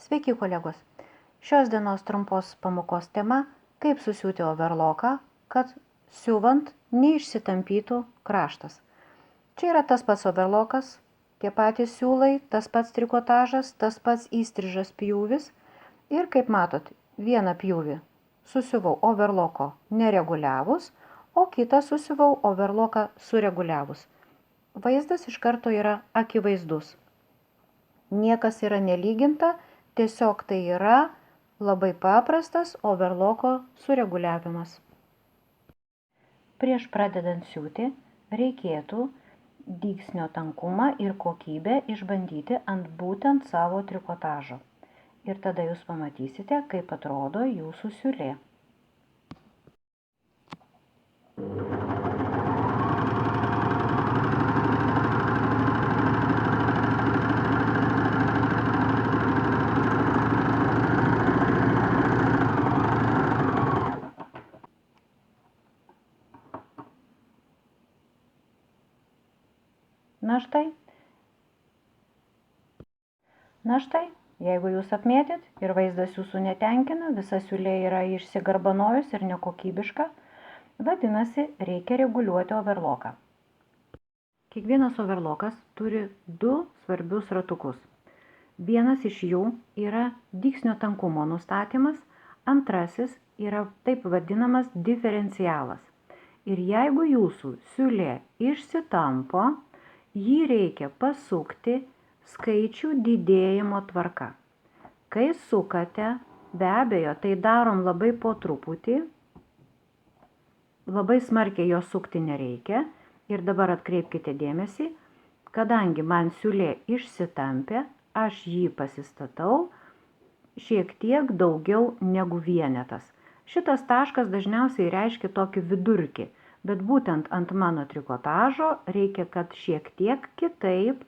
Sveiki kolegos! Šios dienos trumpos pamokos tema – kaip susiūti overloką, kad siuvant neišsitampytų kraštas. Čia yra tas pats overlokas, tie patys siūlai, tas pats trikotažas, tas pats įstrižas pjūvis. Ir kaip matot, vieną pjūvį susiuvau overloko nereguliavus, o kitą susiuvau overloką sureguliavus. Vaizdas iš karto yra akivaizdus. Niekas yra nelyginta, tiesiog tai yra labai paprastas overloko sureguliavimas. Prieš pradedant siūti reikėtų dygsnio tankumą ir kokybę išbandyti ant būtent savo trikotažo. Ir tada jūs pamatysite, kaip atrodo jūsų siūlė. Na štai, jeigu jūs apmėtyt ir vaizdas jūsų netenkina, visa siūlė yra išsigarbanojus ir nekokybiška, vadinasi, reikia reguliuoti overloką. Kiekvienas overlokas turi du svarbius ratukus. Vienas iš jų yra dygsnio tankumo nustatymas, antrasis yra taip vadinamas diferencialas. Ir jeigu jūsų siūlė išsitampo, jį reikia pasukti skaičių didėjimo tvarka. Kai sukate, be abejo, tai darom labai po truputį, labai smarkiai jo sukti nereikia. Ir dabar atkreipkite dėmesį, kadangi man siūlė išsitampė, aš jį pasistatau šiek tiek daugiau negu vienetas. Šitas taškas dažniausiai reiškia tokį vidurkį, bet būtent ant mano trikotažo reikia, kad šiek tiek kitaip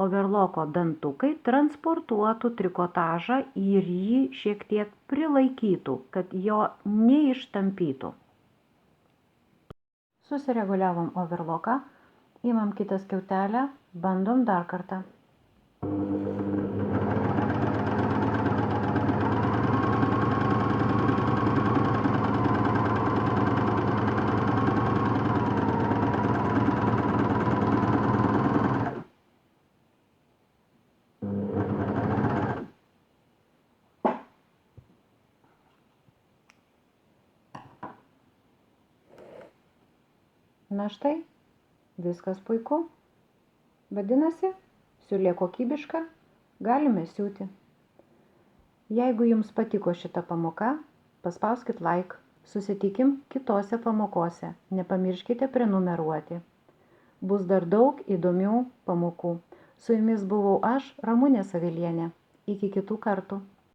overloko dantukai transportuotų trikotažą ir jį šiek tiek prilaikytų, kad jo neištampytų. Susireguliavom overloką, imam kitą skiautelę, bandom dar kartą. Na štai, viskas puiku. Vadinasi, siūlė kokybiška, galime siūti. Jeigu jums patiko šita pamoka, paspauskit like. Susitikim kitose pamokose. Nepamirškite prenumeruoti. Bus dar daug įdomių pamokų. Su jumis buvau aš, Ramunė Savilienė. Iki kitų kartų.